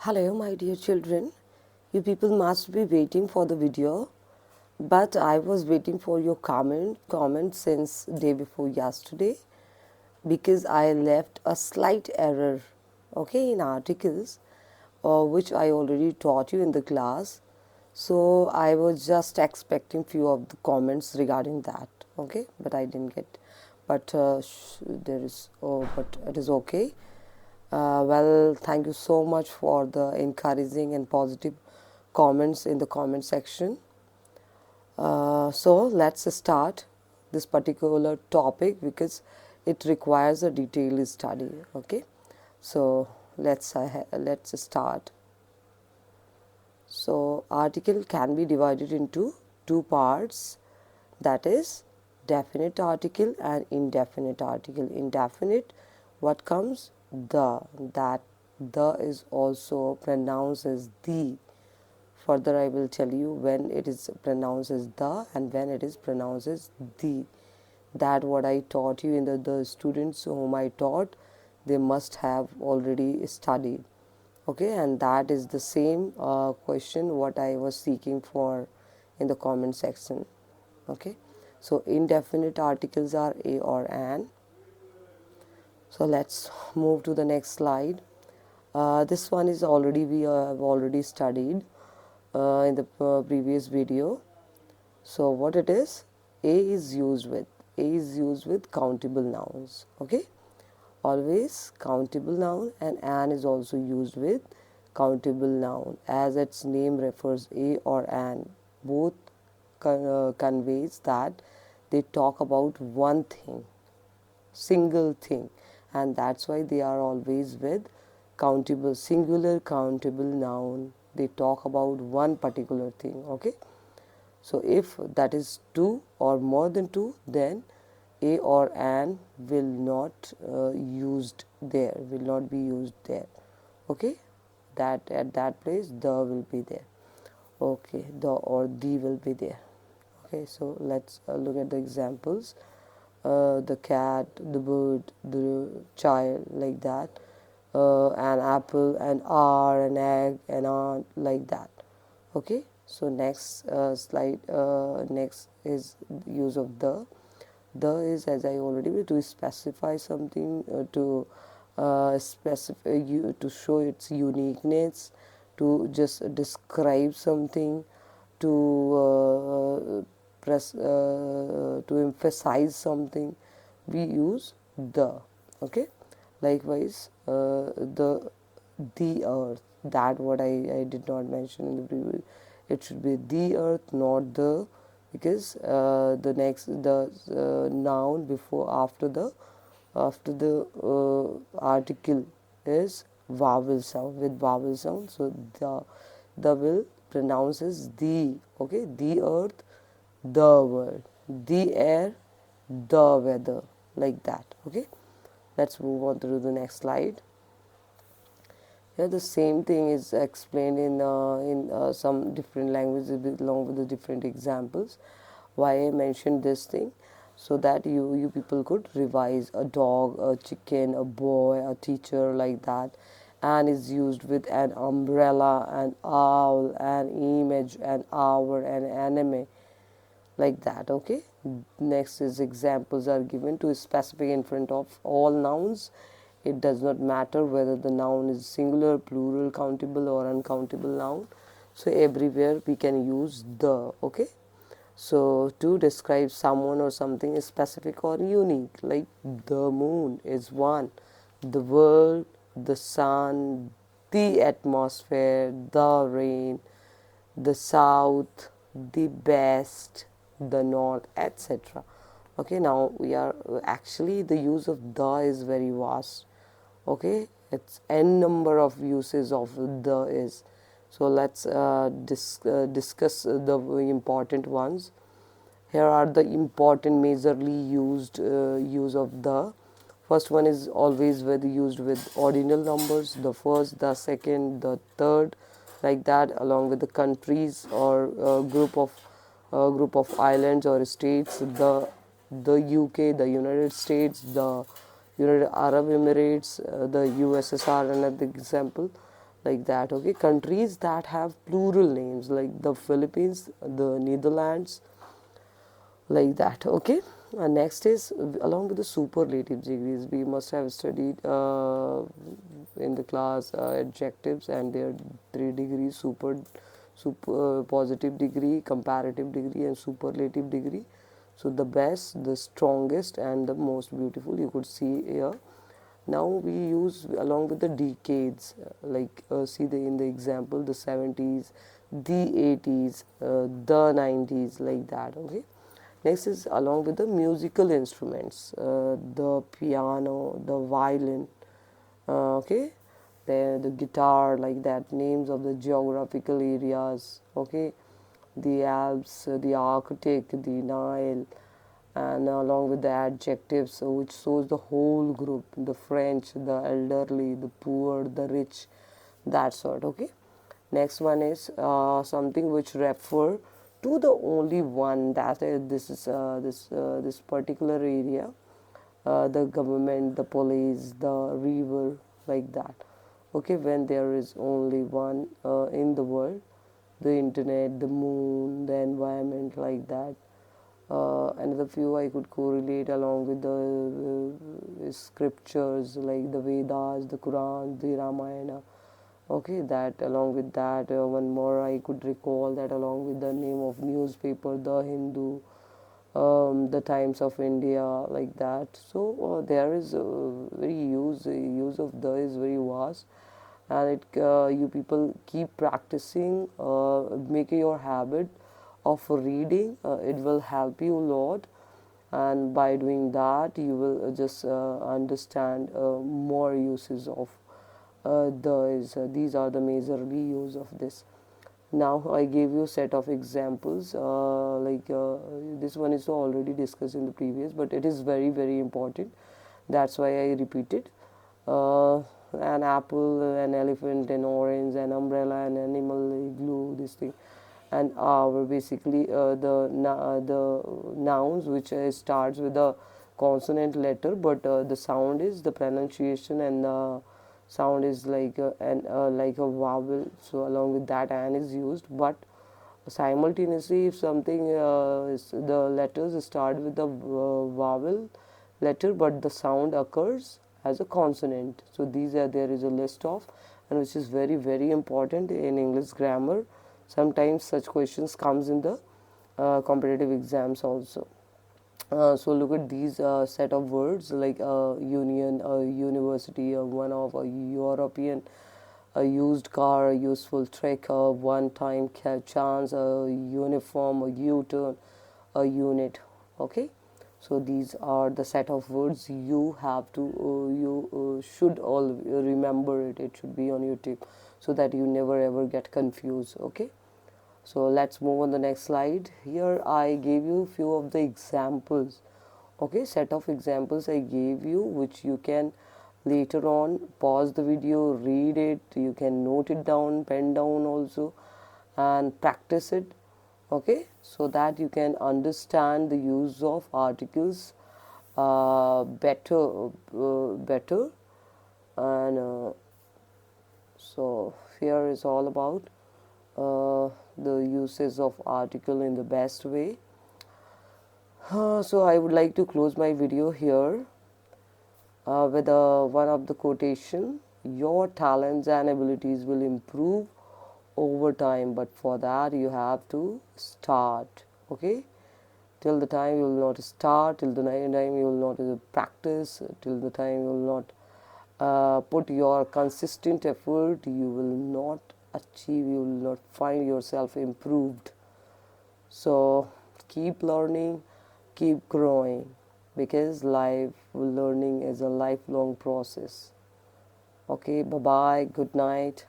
Hello, my dear children. You people must be waiting for the video, but I was waiting for your comment since day before yesterday because I left a slight error, okay, in articles, which I already taught you in the class. So I was just expecting few of the comments regarding that, okay, but I didn't get. But but it is okay. Well, thank you so much for the encouraging and positive comments in the comment section. So let's start this particular topic because it requires a detailed study. Okay, so let's start. So article can be divided into two parts, that is definite article and indefinite article. Indefinite, what comes? The. That the is also pronounced as the. Further I will tell you when it is pronounced as the and when it is pronounced as the. That what I taught you in the students whom I taught, they must have already studied. Okay, and that is the same question what I was seeking for in the comment section. Okay, so indefinite articles are a or an. So let's move to the next slide. This one is already we have already studied in the previous video. So what it is? A is used with countable nouns. Okay, always countable noun, and an is also used with countable noun. As its name refers, a or an both conveys that they talk about one thing, single thing, and that's why they are always with countable, singular countable noun. They talk about one particular thing. Okay, so if that is two or more than two, then a or an will not used there, will not be used there. Okay, that at that place the will be there. Okay, the or the will be there. Okay, so let's look at the examples. The cat, the bird, the child, like that. An apple, an hour, an egg, an aunt, like that. Okay, so next slide, next is use of the. The is, as I already to specify something, to specify you, to show its uniqueness, to just describe something, to to emphasize something. We use the. Okay, likewise the earth, that what I did not mention in the previous. It should be the earth, not the, because the next the noun before after the article is vowel sound, with vowel sound. So the will pronounces the. Okay, the earth, the world, the air, the weather, like that. Okay, let's move on to the next slide. Here the same thing is explained in some different languages along with the different examples. Why I mentioned this thing? So that you people could revise. A dog, a chicken, a boy, a teacher, like that. And is used with an umbrella, an owl, an image, an hour, an anime, like that. Okay, next is examples are given to specify in front of all nouns. It does not matter whether the noun is singular, plural, countable or uncountable noun. So everywhere we can use the. Okay, so to describe someone or something is specific or unique, like the moon is one, the world, the sun, the atmosphere, the rain, the south, the best, the north, etc. Okay, now we are actually the use of the is very vast. Okay, it's n number of uses of the is. So let's discuss the important ones. Here are the important majorly used use of the. First one is always with used with ordinal numbers, the first, the second, the third, like that, along with the countries or group of islands or states. The UK, the United States, the United Arab Emirates, the USSR, another example. like that. Okay, countries that have plural names like the Philippines, the Netherlands, like that. Okay, next is along with the superlative degrees, we must have studied in the class adjectives and their 3 degrees: super positive degree, comparative degree, and superlative degree. So the best, the strongest, and the most beautiful, you could see here. Now we use along with the decades, like see the in the example, the 70s, the 80s, the 90s, like that. Okay, next is along with the musical instruments, the piano, the violin, okay, the guitar, like that, names of the geographical areas, okay, the Alps, the Arctic, the Nile, and along with the adjectives, which shows the whole group: the French, the elderly, the poor, the rich, that sort. Okay, next one is something which refer to the only one, that is this is this particular area, the government, the police, the river, like that. Okay, when there is only one in the world: the internet, the moon, the environment, like that. Another few I could correlate along with the scriptures like the Vedas, the Quran, the Ramayana. Okay, that along with that, one more I could recall that along with the name of newspaper, the Hindu, the Times of India, like that. So there is very use of the is very vast, and it you people keep practicing, make your habit of reading. It will help you a lot, and by doing that you will just understand more uses of these are the majorly use of this. Now I gave you a set of examples, this one is already discussed in the previous, but it is very very important, that's why I repeat it. An apple, an elephant, an orange, an umbrella, an animal, a glue, this thing, and were basically the nouns which starts with a consonant letter, but the sound is the pronunciation, and the sound is like a vowel. So along with that, an is used, but simultaneously, if something the letters start with the vowel letter, but the sound occurs as a consonant. So these are, there is a list of, and which is very very important in English grammar. Sometimes such questions comes in the competitive exams also. So look at these set of words like union, a university, one of a European, a used car, a useful trick, a one-time chance, a uniform, a U-turn, a unit. Okay, so these are the set of words you have to you should all remember it. It should be on your tip so that you never ever get confused. Okay, so let's move on the next slide. Here I gave you few of the examples. Okay, set of examples I gave you, which you can later on pause the video, read it, you can note it down, pen down also, and practice it. Okay, so that you can understand the use of articles better. And so here is all about the uses of article in the best way. So I would like to close my video here with one of the quotation: your talents and abilities will improve over time, but for that you have to start. Okay, till the time you will not start, till the time you will not practice, till the time you will not put your consistent effort, you will not achieve, you will not find yourself improved. So keep learning, keep growing, because life learning is a lifelong process. Okay, bye bye, good night.